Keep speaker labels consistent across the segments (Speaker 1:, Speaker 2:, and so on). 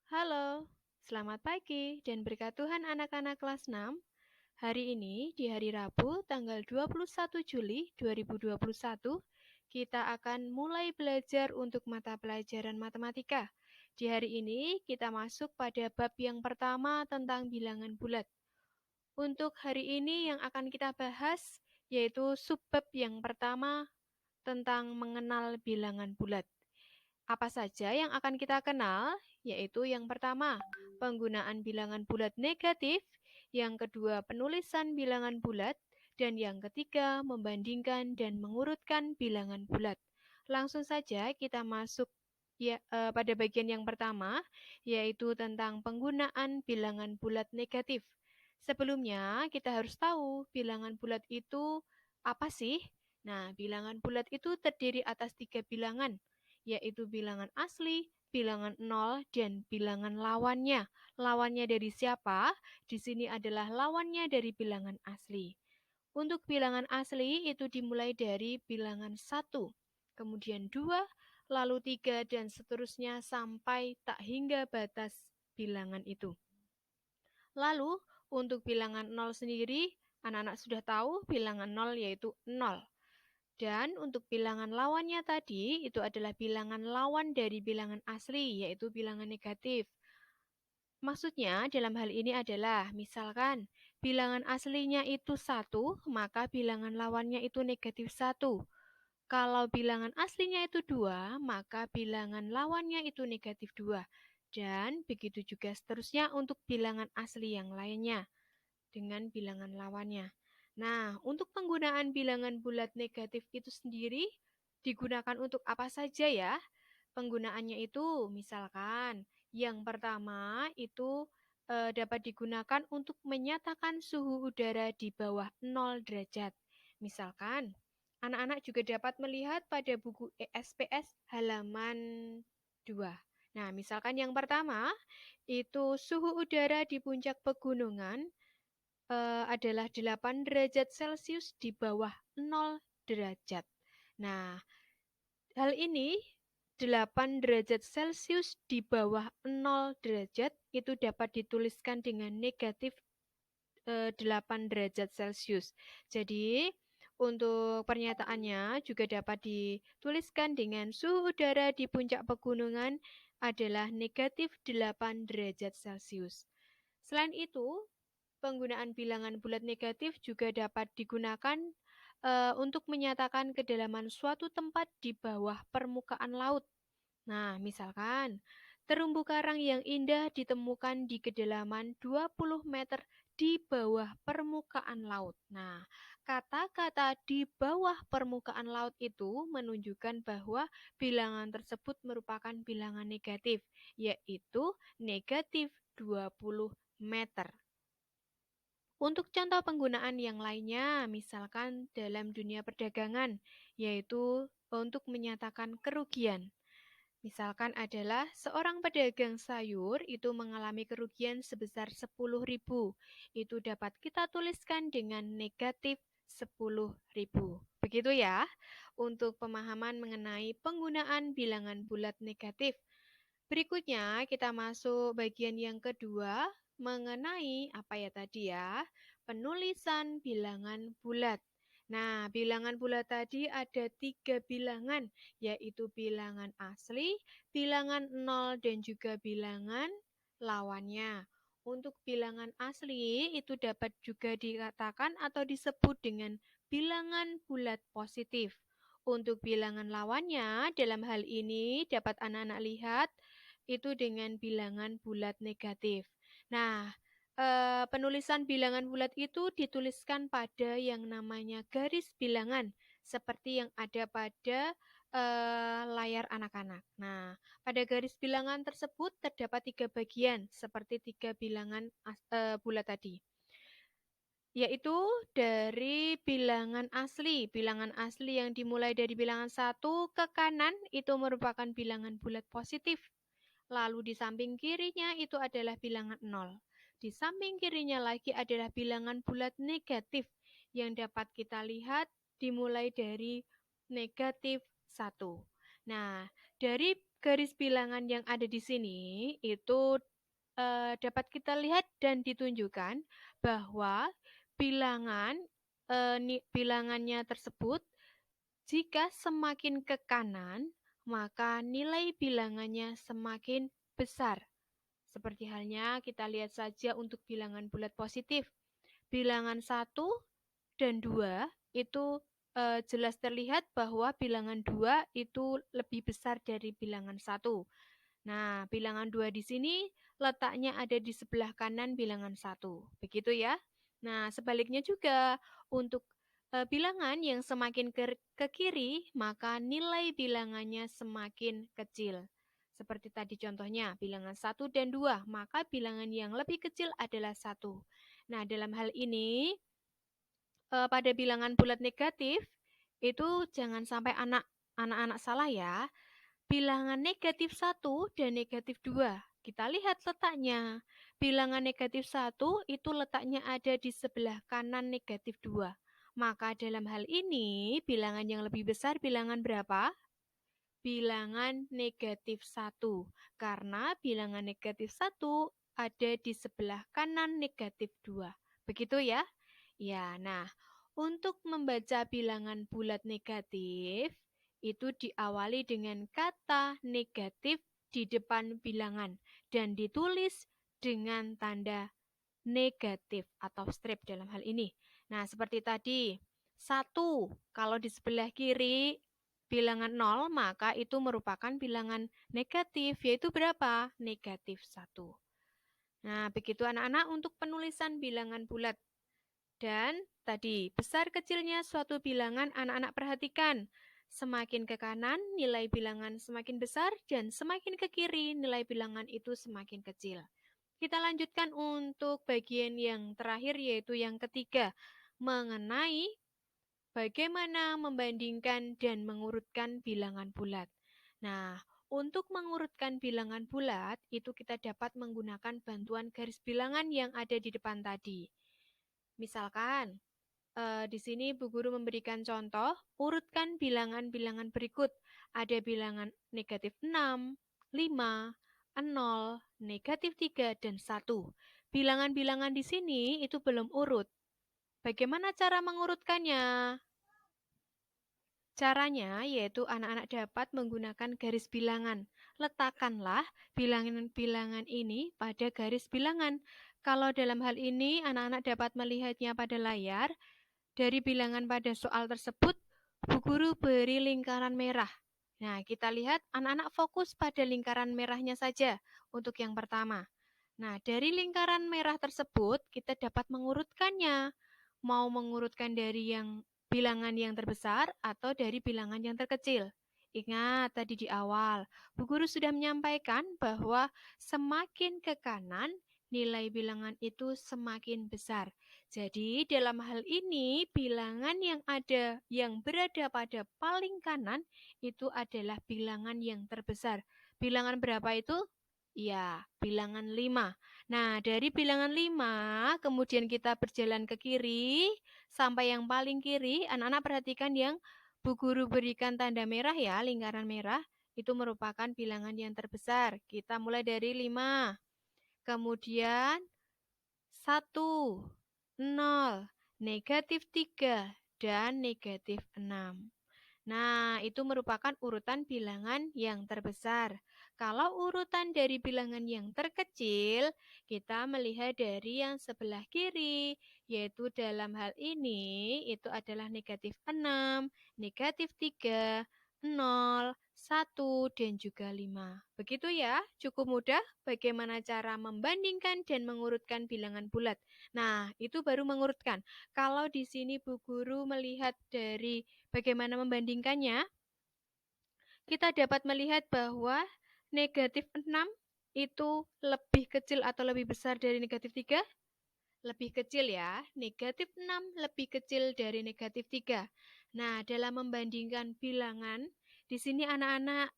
Speaker 1: Halo, selamat pagi dan berkat Tuhan anak-anak kelas 6. Hari ini di hari Rabu tanggal 21 Juli 2021, kita akan mulai belajar untuk mata pelajaran matematika. Di hari ini kita masuk pada bab yang pertama tentang bilangan bulat. Untuk hari ini yang akan kita bahas yaitu subbab yang pertama tentang mengenal bilangan bulat. Apa saja yang akan kita kenal? Yaitu yang pertama, penggunaan bilangan bulat negatif, yang kedua, penulisan bilangan bulat, dan yang ketiga, membandingkan dan mengurutkan bilangan bulat. Langsung saja kita masuk pada bagian yang pertama, yaitu tentang penggunaan bilangan bulat negatif. Sebelumnya, kita harus tahu bilangan bulat itu apa sih? Nah, bilangan bulat itu terdiri atas 3 bilangan, yaitu bilangan asli, bilangan nol, dan bilangan lawannya. Lawannya dari siapa? Di sini adalah lawannya dari bilangan asli. Untuk bilangan asli itu dimulai dari bilangan 1, kemudian 2, lalu 3, dan seterusnya sampai tak hingga batas bilangan itu. Lalu, untuk bilangan 0 sendiri, anak-anak sudah tahu bilangan 0 yaitu 0. Dan untuk bilangan lawannya tadi, itu adalah bilangan lawan dari bilangan asli, yaitu bilangan negatif. Maksudnya dalam hal ini adalah, misalkan bilangan aslinya itu 1, maka bilangan lawannya itu negatif 1. Kalau bilangan aslinya itu 2, maka bilangan lawannya itu negatif 2. Dan begitu juga seterusnya untuk bilangan asli yang lainnya dengan bilangan lawannya. Nah, untuk penggunaan bilangan bulat negatif itu sendiri digunakan untuk apa saja ya? Penggunaannya itu misalkan yang pertama itu dapat digunakan untuk menyatakan suhu udara di bawah 0 derajat. Misalkan, anak-anak juga dapat melihat pada buku ESPS halaman 2. Nah, misalkan yang pertama itu suhu udara di puncak pegunungan adalah 8 derajat Celcius di bawah 0 derajat. Nah, hal ini 8 derajat Celcius di bawah 0 derajat itu dapat dituliskan dengan negatif 8 derajat Celcius. Jadi, untuk pernyataannya juga dapat dituliskan dengan suhu udara di puncak pegunungan adalah negatif 8 derajat Celcius. Selain itu, penggunaan bilangan bulat negatif juga dapat digunakan untuk menyatakan kedalaman suatu tempat di bawah permukaan laut. Nah, misalkan terumbu karang yang indah ditemukan di kedalaman 20 meter di bawah permukaan laut. Nah, kata-kata di bawah permukaan laut itu menunjukkan bahwa bilangan tersebut merupakan bilangan negatif, yaitu negatif 20 meter. Untuk contoh penggunaan yang lainnya, misalkan dalam dunia perdagangan, yaitu untuk menyatakan kerugian. Misalkan adalah seorang pedagang sayur itu mengalami kerugian sebesar 10.000. Itu dapat kita tuliskan dengan negatif 10.000. Begitu ya, untuk pemahaman mengenai penggunaan bilangan bulat negatif. Berikutnya kita masuk bagian yang kedua mengenai apa ya tadi ya, penulisan bilangan bulat. Nah, bilangan bulat tadi ada 3 bilangan, yaitu bilangan asli, bilangan 0, dan juga bilangan lawannya. Untuk bilangan asli itu dapat juga dikatakan atau disebut dengan bilangan bulat positif. Untuk bilangan lawannya, dalam hal ini dapat anak-anak lihat itu dengan bilangan bulat negatif. Nah, penulisan bilangan bulat itu dituliskan pada yang namanya garis bilangan, seperti yang ada pada layar anak-anak. Nah, pada garis bilangan tersebut terdapat 3 bagian, seperti 3 bilangan bulat tadi, yaitu dari bilangan asli. Bilangan asli yang dimulai dari bilangan 1 ke kanan itu merupakan bilangan bulat positif. Lalu di samping kirinya itu adalah bilangan 0. Di samping kirinya lagi adalah bilangan bulat negatif yang dapat kita lihat dimulai dari negatif 1. Nah, dari garis bilangan yang ada di sini itu dapat kita lihat dan ditunjukkan bahwa bilangannya tersebut jika semakin ke kanan, maka nilai bilangannya semakin besar. Seperti halnya kita lihat saja untuk bilangan bulat positif. Bilangan 1 dan 2 itu jelas terlihat bahwa bilangan 2 itu lebih besar dari bilangan 1. Nah, bilangan 2 di sini letaknya ada di sebelah kanan bilangan 1. Begitu ya. Nah, sebaliknya juga untuk bilangan yang semakin ke kiri, maka nilai bilangannya semakin kecil. Seperti tadi contohnya, bilangan 1 dan 2, maka bilangan yang lebih kecil adalah 1. Nah, dalam hal ini, pada bilangan bulat negatif, itu jangan sampai anak-anak salah ya. Bilangan negatif 1 dan negatif 2. Kita lihat letaknya. Bilangan negatif 1 itu letaknya ada di sebelah kanan negatif 2. Maka dalam hal ini, bilangan yang lebih besar bilangan berapa? Bilangan negatif 1. Karena bilangan negatif 1 ada di sebelah kanan negatif 2. Begitu ya? Ya, nah, untuk membaca bilangan bulat negatif, itu diawali dengan kata negatif di depan bilangan dan ditulis dengan tanda negatif atau strip dalam hal ini. Nah, seperti tadi, 1 kalau di sebelah kiri bilangan 0, maka itu merupakan bilangan negatif, yaitu berapa? Negatif 1. Nah, begitu anak-anak untuk penulisan bilangan bulat. Dan tadi, besar kecilnya suatu bilangan anak-anak perhatikan. Semakin ke kanan, nilai bilangan semakin besar, dan semakin ke kiri, nilai bilangan itu semakin kecil. Kita lanjutkan untuk bagian yang terakhir, yaitu yang ketiga, mengenai bagaimana membandingkan dan mengurutkan bilangan bulat. Nah, untuk mengurutkan bilangan bulat, itu kita dapat menggunakan bantuan garis bilangan yang ada di depan tadi. Misalkan, di sini Bu Guru memberikan contoh, urutkan bilangan-bilangan berikut. Ada bilangan negatif 6, 5, 0, negatif 3, dan 1. Bilangan-bilangan di sini itu belum urut. Bagaimana cara mengurutkannya? Caranya yaitu anak-anak dapat menggunakan garis bilangan. Letakkanlah bilangan-bilangan ini pada garis bilangan. Kalau dalam hal ini anak-anak dapat melihatnya pada layar, dari bilangan pada soal tersebut, Bu Guru beri lingkaran merah. Nah, kita lihat anak-anak fokus pada lingkaran merahnya saja untuk yang pertama. Nah, dari lingkaran merah tersebut, kita dapat mengurutkannya. Mau mengurutkan dari yang bilangan yang terbesar atau dari bilangan yang terkecil. Ingat tadi di awal, Bu Guru sudah menyampaikan bahwa semakin ke kanan, nilai bilangan itu semakin besar. Jadi dalam hal ini, bilangan yang berada pada paling kanan itu adalah bilangan yang terbesar. Bilangan berapa itu? Ya, bilangan 5. Nah, dari bilangan 5, kemudian kita berjalan ke kiri, sampai yang paling kiri, anak-anak perhatikan yang Bu Guru berikan tanda merah ya, lingkaran merah, itu merupakan bilangan yang terbesar. Kita mulai dari 5. Kemudian 1, 0, negatif 3, dan negatif 6. Nah, itu merupakan urutan bilangan yang terbesar. Kalau urutan dari bilangan yang terkecil, kita melihat dari yang sebelah kiri, yaitu dalam hal ini itu adalah negatif 6, negatif 3, 0, 1, dan juga 5. Begitu ya, cukup mudah bagaimana cara membandingkan dan mengurutkan bilangan bulat. Nah, itu baru mengurutkan. Kalau di sini Bu Guru melihat dari bagaimana membandingkannya, kita dapat melihat bahwa negatif 6 itu lebih kecil atau lebih besar dari negatif 3? Lebih kecil ya, negatif 6 lebih kecil dari negatif 3. Nah, dalam membandingkan bilangan, di sini anak-anak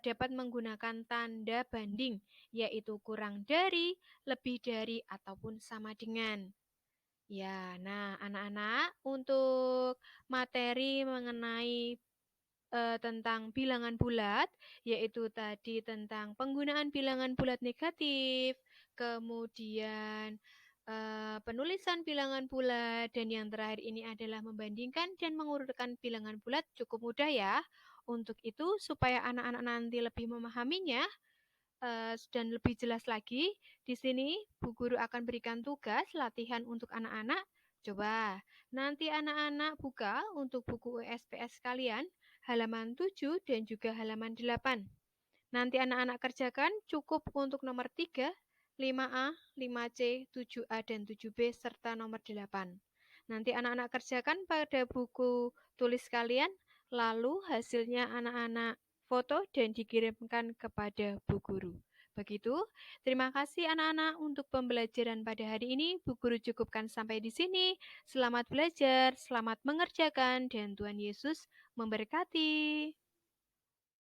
Speaker 1: dapat menggunakan tanda banding, yaitu kurang dari, lebih dari, ataupun sama dengan. Ya, nah anak-anak untuk materi mengenai tentang bilangan bulat, yaitu tadi tentang penggunaan bilangan bulat negatif, kemudian penulisan bilangan bulat, dan yang terakhir ini adalah membandingkan dan mengurutkan bilangan bulat. Cukup mudah ya. Untuk itu, supaya anak-anak nanti lebih memahaminya dan lebih jelas lagi, di sini Bu Guru akan berikan tugas latihan untuk anak-anak. Coba nanti anak-anak buka untuk buku USPS kalian halaman 7 dan juga halaman 8. Nanti anak-anak kerjakan cukup untuk nomor 3, 5A, 5C, 7A, dan 7B, serta nomor 8. Nanti anak-anak kerjakan pada buku tulis kalian, lalu hasilnya anak-anak foto dan dikirimkan kepada Bu Guru. Begitu, terima kasih anak-anak untuk pembelajaran pada hari ini. Bu Guru cukupkan sampai di sini. Selamat belajar, selamat mengerjakan, dan Tuhan Yesus memberkati.